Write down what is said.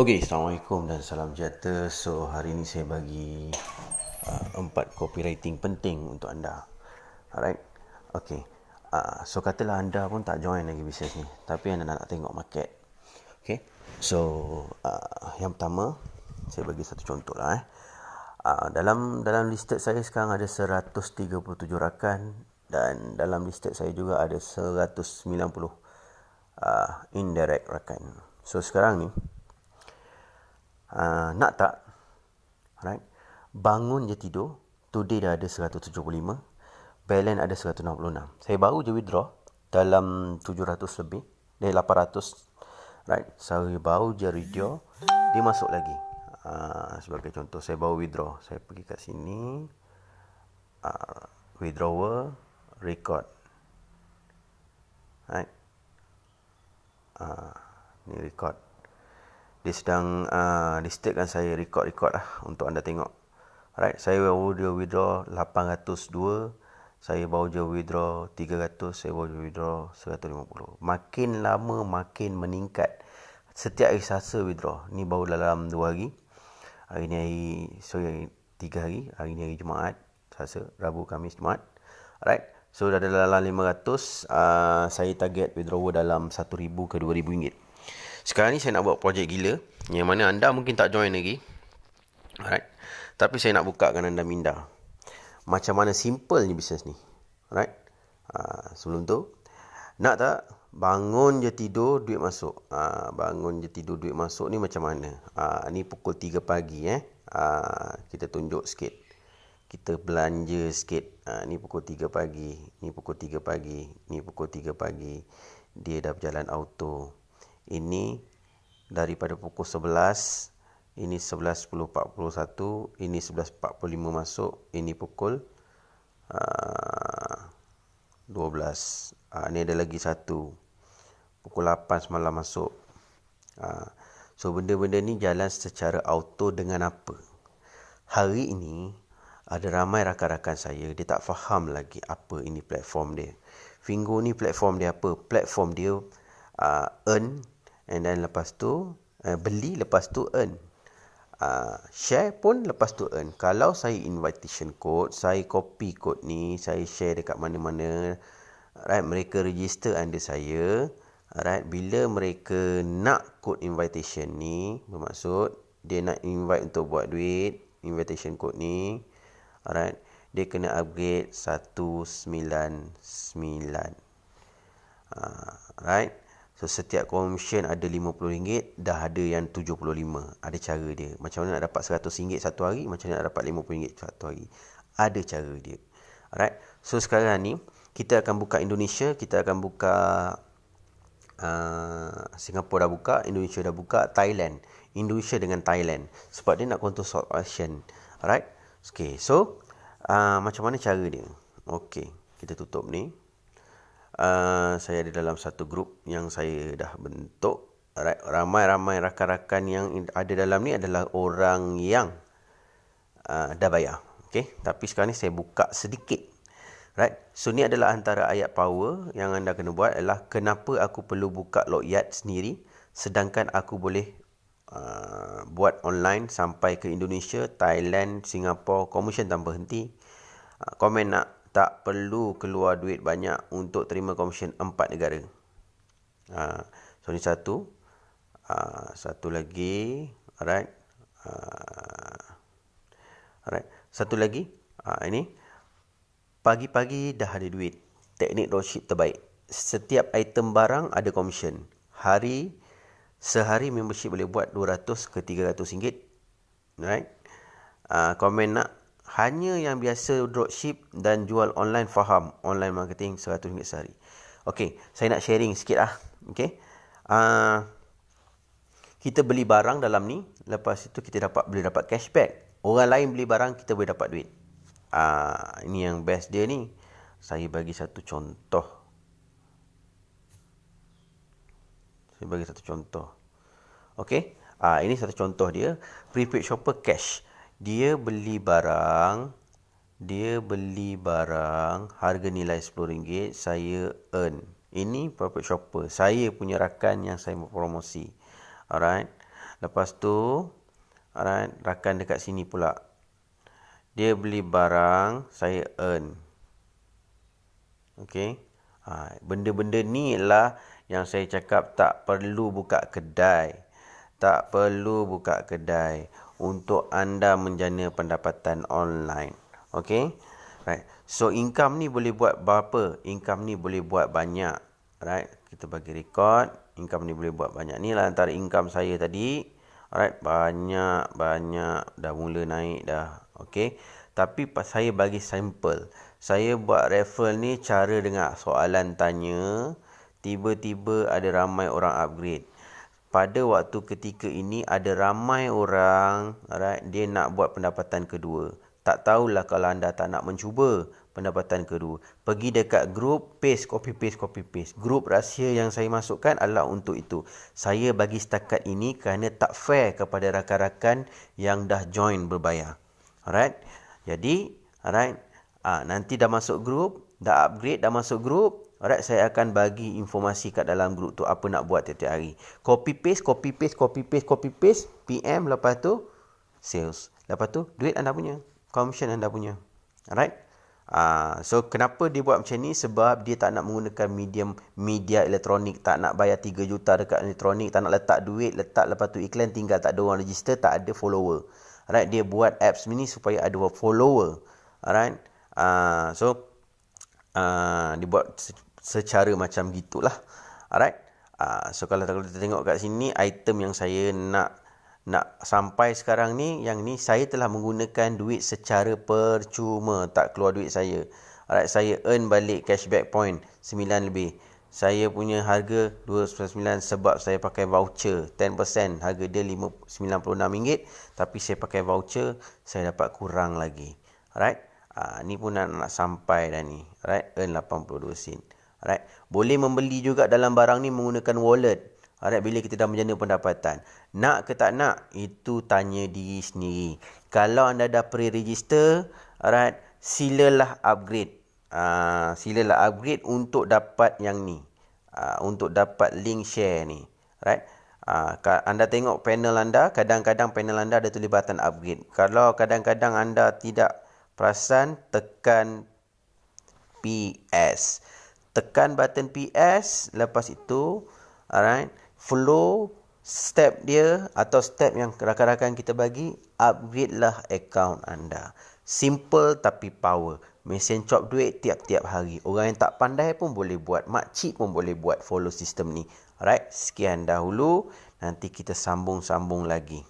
Okey, Assalamualaikum dan salam sejahtera. So, hari ini saya bagi 4 copywriting penting untuk anda. Alright. Okey. So, katalah anda pun tak join lagi bisnes ni, tapi anda nak tengok market. Okey. So, yang pertama, saya bagi satu contoh lah. Dalam listed saya sekarang ada 137 rakan dan dalam listed saya juga ada 190 indirect rakan. So, sekarang ni nak tak? Alright. Bangun je tidur. Today dah ada 175. Balance ada 166. Saya baru je withdraw dalam 700 lebih. 800. Right. Saya baru je withdraw. Dia masuk lagi. Sebagai contoh, saya baru withdraw. Saya pergi kat sini. Withdrawal. Record. Right. Ni record. Dia sedang listed kan, saya record lah untuk anda tengok. Alright, saya baru dia withdraw 802, saya baru je withdraw 300, saya baru je withdraw 150. Makin lama makin meningkat. Setiap hari Selasa withdraw. Ni baru dalam 2 hari. Hari ni hari 3 hari. Hari ni hari Jumaat, Selasa, Rabu, Khamis, Jumaat. Alright. So dah dalam 500. Saya target withdrawal dalam 1,000 ke 2,000 ringgit. Sekarang ni saya nak buat projek gila yang mana anda mungkin tak join lagi. Alright. Tapi saya nak bukakan anda minda. Macam mana simpelnya bisnes ni. Alright. Sebelum tu, nak tak bangun je tidur duit masuk. Bangun je tidur duit masuk ni macam mana? Ni pukul 3 pagi kita tunjuk sikit. Kita belanja sikit. Ni pukul 3 pagi, ni pukul 3 pagi, ni pukul 3 pagi. Dia dah berjalan auto. Ini daripada pukul 11, ini 11.41, ini 11.45 masuk, ini pukul 12. Ini ada lagi satu. Pukul 8 semalam masuk. So benda-benda ni jalan secara auto dengan apa? Hari ini ada ramai rakan-rakan saya, dia tak faham lagi apa ini platform dia. Fingo ni platform dia apa? Platform dia earn, and then lepas tu beli, lepas tu earn. Share pun lepas tu earn. Kalau saya invitation code, saya copy code ni, saya share dekat mana-mana, right, mereka register under saya, right, bila mereka nak code invitation ni, bermaksud dia nak invite untuk buat duit, invitation code ni, alright, dia kena upgrade 199. Right. So setiap commission ada RM50, dah ada yang 75. Ada cara dia. Macam mana nak dapat RM100 satu hari, macam mana nak dapat RM50 satu hari. Ada cara dia. Alright. So sekarang ni kita akan buka Indonesia, kita akan buka Singapura dah buka, Indonesia dah buka, Thailand. Indonesia dengan Thailand. Sebab dia nak control South Asian. Alright. Okay. So macam mana cara dia? Okay. Kita tutup ni. Saya ada dalam satu grup yang saya dah bentuk. Alright. Ramai-ramai rakan-rakan yang ada dalam ni adalah orang yang dah bayar. Okay. Tapi sekarang ni saya buka sedikit. Right. So ni adalah antara ayat power yang anda kena buat adalah kenapa aku perlu buka Logyat sendiri sedangkan aku boleh buat online sampai ke Indonesia, Thailand, Singapura, commission tanpa henti. Komen nak tak perlu keluar duit banyak untuk terima komisen 4 negara. So ni satu. Satu lagi. Alright. Alright. Satu lagi. Ini. Pagi-pagi dah ada duit. Teknik dropship terbaik. Setiap item barang ada komisen. Sehari membership boleh buat 200 ke 300 ringgit. Alright. Komen nak. Hanya yang biasa dropship dan jual online faham. Online marketing RM100 sehari. Okey, saya nak sharing sikit lah. Okey. Kita beli barang dalam ni, lepas itu kita boleh dapat cashback. Orang lain beli barang, kita boleh dapat duit. Ini yang best dia ni. Saya bagi satu contoh. Okey. Ini satu contoh dia. Prepaid shopper cash. Dia beli barang harga nilai RM10, saya earn. Ini profit shopper. Saya punya rakan yang saya promosi. Alright. Lepas tu, alright, rakan dekat sini pula. Dia beli barang, saya earn. Okay. Benda-benda ni lah yang saya cakap tak perlu buka kedai. Tak perlu buka kedai untuk anda menjana pendapatan online. Okay. Right. So, income ni boleh buat berapa? Income ni boleh buat banyak. Right. Kita bagi record. Income ni boleh buat banyak. Ni lah antara income saya tadi. Alright. Banyak. Dah mula naik dah. Okay. Tapi saya bagi sampel. Saya buat referral ni cara dengan soalan tanya. Tiba-tiba ada ramai orang upgrade. Pada waktu ketika ini ada ramai orang, alright, dia nak buat pendapatan kedua. Tak tahulah kalau anda tak nak mencuba pendapatan kedua. Pergi dekat grup, copy paste. Grup rahsia yang saya masukkan adalah untuk itu. Saya bagi setakat ini kerana tak fair kepada rakan-rakan yang dah join berbayar. Alright. Jadi, alright, nanti dah masuk grup, dah upgrade, dah masuk grup. Alright, saya akan bagi informasi kat dalam grup tu apa nak buat tiap-tiap hari. Copy paste, PM, lepas tu sales. Lepas tu duit anda punya, commission anda punya. Alright. So kenapa dia buat macam ni? Sebab dia tak nak menggunakan media elektronik, tak nak bayar 3 juta dekat elektronik, tak nak letak duit, lepas tu iklan tinggal tak ada orang register, tak ada follower. Alright, dia buat apps ni supaya ada follower. Alright. Dia buat secara macam gitulah. Alright. So kalau kita tengok kat sini, item yang saya nak sampai sekarang ni, yang ni saya telah menggunakan duit secara percuma, tak keluar duit saya. Alright, saya earn balik cashback point 9 lebih. Saya punya harga 299 sebab saya pakai voucher 10%, harga dia RM96, tapi saya pakai voucher, saya dapat kurang lagi. Alright. Ni pun nak sampai dah ni. Alright, earn 82 sen. Alright, boleh membeli juga dalam barang ni menggunakan wallet. Alright, bila kita dah menjana pendapatan. Nak ke tak nak, itu tanya diri sendiri. Kalau anda dah pre-register, alright, silalah upgrade. Silalah upgrade untuk dapat yang ni. Untuk dapat link share ni. Alright. Anda tengok panel anda, kadang-kadang panel anda ada tulis button upgrade. Kalau kadang-kadang anda tidak perasan, tekan PS. Tekan button PS, lepas itu, alright, follow step dia atau step yang rakan-rakan kita bagi, upgrade lah account anda. Simple tapi power. Mesin chop duit tiap-tiap hari. Orang yang tak pandai pun boleh buat. Makcik pun boleh buat follow sistem ni. Alright, sekian dahulu. Nanti kita sambung-sambung lagi.